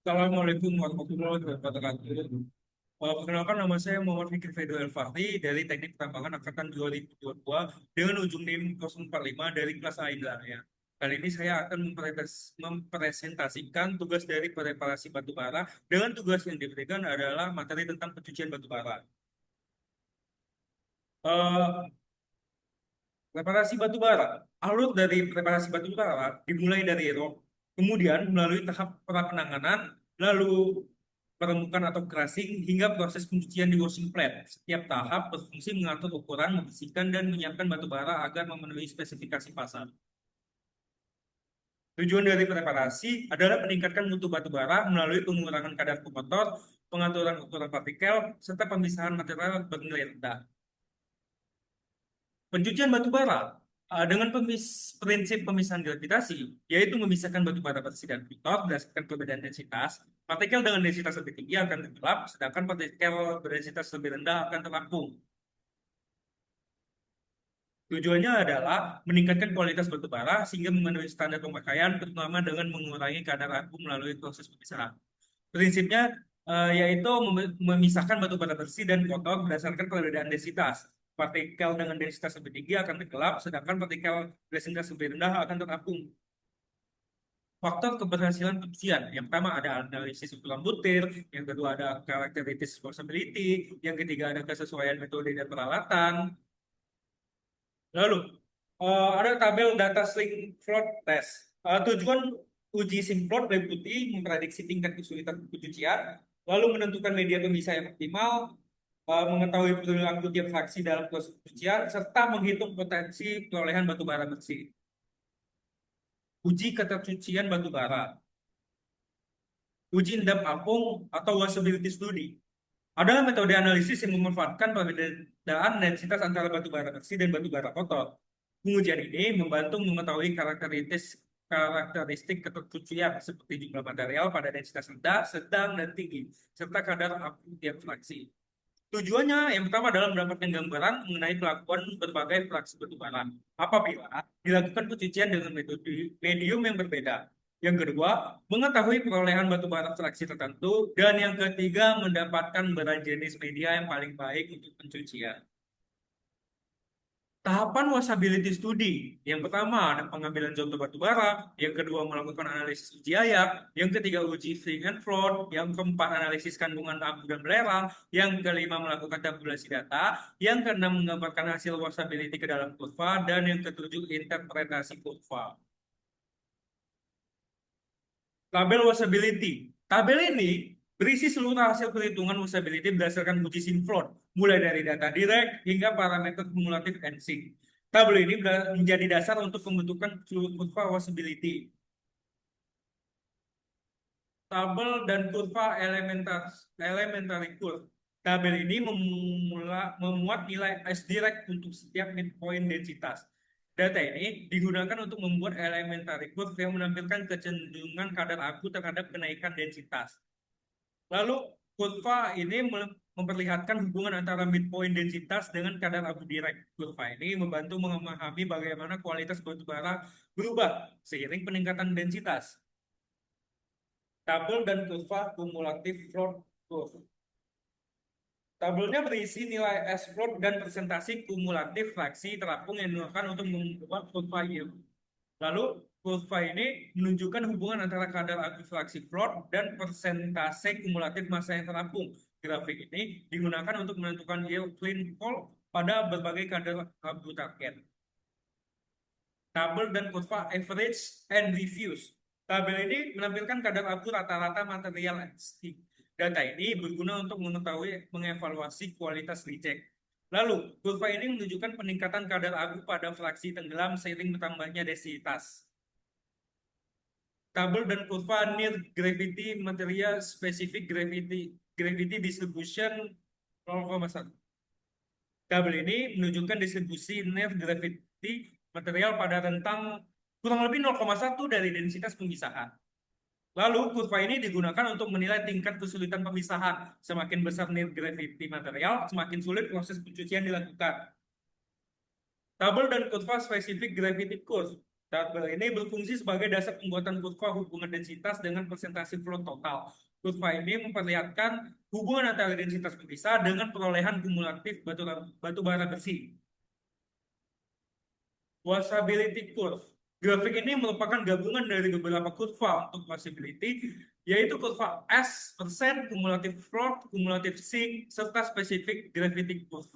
Assalamualaikum warahmatullahi wabarakatuh. Perkenalkan nama saya Muhammad Fikri Fedo El Fahri dari Teknik Pertambangan Angkatan 2022 dengan ujung NIM 045 dari kelas A Indonesia. Kali ini saya akan mempresentasikan tugas dari preparasi batubara dengan tugas yang diberikan adalah materi tentang pencucian batubara. Eh, Preparasi batubara. Alur dari preparasi batubara dimulai dari rock, kemudian melalui tahap penanganan, lalu permukaan atau crushing hingga proses pencucian di washing plant. Setiap tahap berfungsi mengatur ukuran, membersihkan, dan menyiapkan batu bara agar memenuhi spesifikasi pasar. Tujuan dari preparasi adalah meningkatkan mutu batu bara melalui pengurangan kadar kotor, pengaturan ukuran partikel, serta pemisahan material bernilai rendah. Pencucian batu bara dengan prinsip pemisahan gravitasi, yaitu memisahkan batu bara bersih dan kotor berdasarkan perbedaan densitas. Partikel dengan densitas lebih tinggi akan tenggelam, sedangkan partikel berdensitas lebih rendah akan terapung. Tujuannya adalah meningkatkan kualitas batu bara sehingga memenuhi standar pemakaian, terutama dengan mengurangi kadar abu melalui proses pemisahan. Prinsipnya yaitu memisahkan batu bara bersih dan kotor berdasarkan perbedaan densitas. Partikel dengan densitas lebih tinggi akan tenggelam, sedangkan partikel densitas lebih rendah akan terapung. Faktor keberhasilan pencucian. Yang pertama ada analisis ukuran butir, yang kedua ada characteristics possibility, yang ketiga ada kesesuaian metode dan peralatan. Lalu ada tabel data sink float test. Tujuan uji sink float meliputi memprediksi tingkat kesulitan pencucian, lalu menentukan media pemisah yang optimal, mengetahui perilaku tiap fraksi dalam proses pencucian, serta menghitung potensi perolehan batu bara bersih. Uji ketercucian batu bara. Uji endap apung atau washability study adalah metode analisis yang memanfaatkan perbedaan densitas antara batu bara bersih dan batu bara kotor. Pengujian ini membantu mengetahui karakteristik ketercucian seperti jumlah material pada densitas rendah, sedang, dan tinggi, serta kadar abu tiap fraksi. Tujuannya yang pertama adalah mendapatkan gambaran mengenai kelakuan berbagai fraksi batu bara apabila dilakukan pencucian dengan metode medium yang berbeda. Yang kedua, mengetahui perolehan batu bara fraksi tertentu. Dan yang ketiga, mendapatkan berat jenis media yang paling baik untuk pencucian. Tahapan washability study. Yang pertama ada pengambilan contoh batu bara, yang kedua melakukan analisis uji ayak, yang ketiga uji free and float, yang keempat analisis kandungan abu dan belerang, yang kelima melakukan tabulasi data, yang keenam menggambarkan hasil washability ke dalam kurva, dan yang ketujuh interpretasi kurva. Tabel washability. Tabel ini berisi seluruh hasil perhitungan washability berdasarkan uji simplot, mulai dari data direct hingga parameter kumulatif and sink. Tabel ini menjadi dasar untuk pembentukan seluruh kurva washability. Tabel dan kurva elementary curve. Tabel ini memuat nilai S direct untuk setiap midpoint densitas. Data ini digunakan untuk membuat elementary curve yang menampilkan kecenderungan kadar abu terhadap kenaikan densitas. Lalu kurva ini memperlihatkan hubungan antara midpoint densitas dengan kadar abu direct. Kurva ini membantu memahami bagaimana kualitas batu bara berubah seiring peningkatan densitas. Tabel dan kurva kumulatif float curve. Tabelnya berisi nilai S float dan presentasi kumulatif fraksi terapung yang digunakan untuk membuat kurva yield. Lalu kurva ini menunjukkan hubungan antara kadar abu fraksi float dan persentase kumulatif massa yang terapung. Grafik ini digunakan untuk menentukan yield clean call pada berbagai kadar abu target. Tabel dan kurva average and diffuse. Tabel ini menampilkan kadar abu rata-rata material ST. Data ini berguna untuk mengetahui mengevaluasi kualitas reject. Lalu, kurva ini menunjukkan peningkatan kadar abu pada fraksi tenggelam seiring bertambahnya densitas. Tabel dan kurva near gravity material specific gravity distribution 0,1. Tabel ini menunjukkan distribusi near gravity material pada rentang kurang lebih 0,1 dari densitas pemisahan. Lalu kurva ini digunakan untuk menilai tingkat kesulitan pemisahan. Semakin besar near gravity material, semakin sulit proses pencucian dilakukan. Tabel dan kurva specific gravity curve. Tabel ini berfungsi sebagai dasar pembuatan kurva hubungan densitas dengan persentase flow total. Kurva ini memperlihatkan hubungan antara densitas berpisah dengan perolehan kumulatif batu bara bersih. Washability curve. Grafik ini merupakan gabungan dari beberapa kurva untuk washability, yaitu kurva S, persen, kumulatif float, kumulatif sink, serta spesifik gravity curve.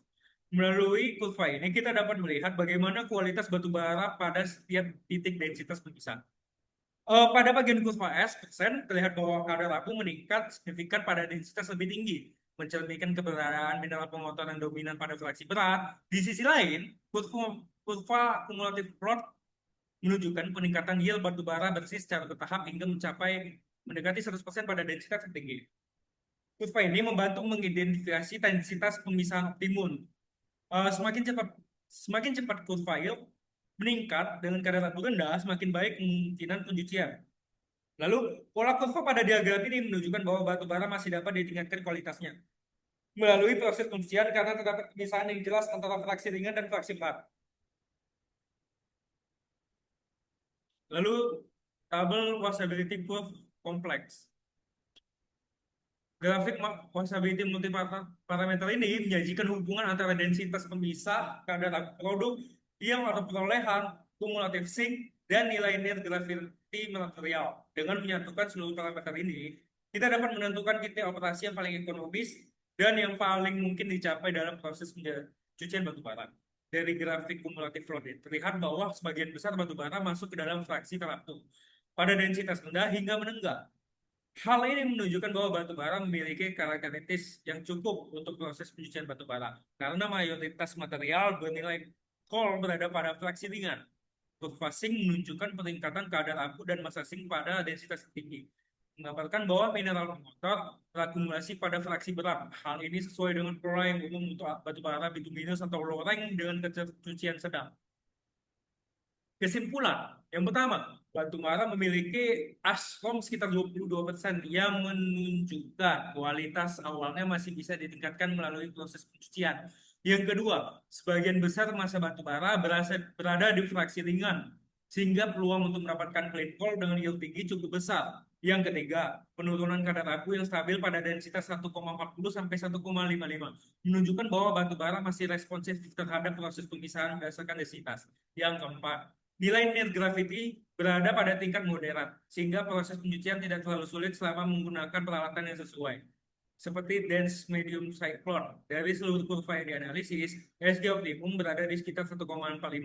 Melalui kurva ini kita dapat melihat bagaimana kualitas batu bara pada setiap titik densitas berkisar. Pada bagian kurva S, persen, terlihat bahwa kadar abu meningkat signifikan pada densitas lebih tinggi, mencerminkan keberadaan mineral pengotor yang dominan pada fraksi berat. Di sisi lain, kurva kumulatif plot menunjukkan peningkatan yield batu bara bersih secara bertahap hingga mencapai mendekati 100% pada densitas tertinggi. Kurva ini membantu mengidentifikasi densitas pemisahan optimum. Semakin cepat kurva yield meningkat dengan kadar abu rendah, semakin baik kemungkinan pencucian. Lalu, pola kurva pada diagram ini menunjukkan bahwa batu bara masih dapat ditingkatkan kualitasnya melalui proses pencucian karena terdapat pemisahan yang jelas antara fraksi ringan dan fraksi berat. Lalu, tabel washability curve kompleks. Grafik washability multiparameter ini menyajikan hubungan antara densitas pemisah, kadar produk, yang atau perolehan, kumulatif sink, dan nilai net gravity material. Dengan menyatukan seluruh parameter ini, kita dapat menentukan titik operasi yang paling ekonomis dan yang paling mungkin dicapai dalam proses pencucian batu bara. Dari grafik kumulatif flow terlihat bahwa sebagian besar batu bara masuk ke dalam fraksi tertentu pada densitas rendah hingga menenggak. Hal ini menunjukkan bahwa batu bara memiliki karakteristik yang cukup untuk proses pencucian batu bara, karena mayoritas material bernilai kol berada pada fraksi ringan. Kurva zinc menunjukkan peningkatan kadar abu dan massa zinc pada densitas tinggi, menggambarkan bahwa mineral pengotor terakumulasi pada fraksi berat. Hal ini sesuai dengan pola yang umum untuk batu bara bituminus atau loreng dengan pencucian sedang. Kesimpulan, yang pertama, batu bara memiliki asrom sekitar 22% yang menunjukkan kualitas awalnya masih bisa ditingkatkan melalui proses pencucian. Yang kedua, sebagian besar massa batu bara berada di fraksi ringan, sehingga peluang untuk mendapatkan clean coal dengan yield tinggi cukup besar. Yang ketiga, penurunan kadar abu yang stabil pada densitas 1,40 sampai 1,55 menunjukkan bahwa batu bara masih responsif terhadap proses pemisahan berdasarkan densitas. Yang keempat, nilai net gravity berada pada tingkat moderat, sehingga proses pencucian tidak terlalu sulit selama menggunakan peralatan yang sesuai. Seperti dense medium cyclone, dari seluruh kurva yang dianalisis, SG optimum berada di sekitar 1,45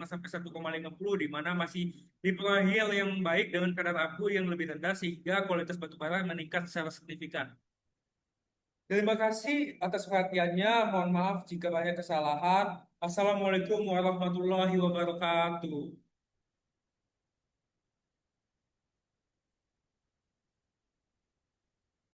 sampai 1,50, di mana masih di profil yang baik dengan kadar abu yang lebih rendah sehingga kualitas batu bara meningkat secara signifikan. Terima kasih atas perhatiannya. Mohon maaf jika banyak kesalahan. Assalamualaikum warahmatullahi wabarakatuh.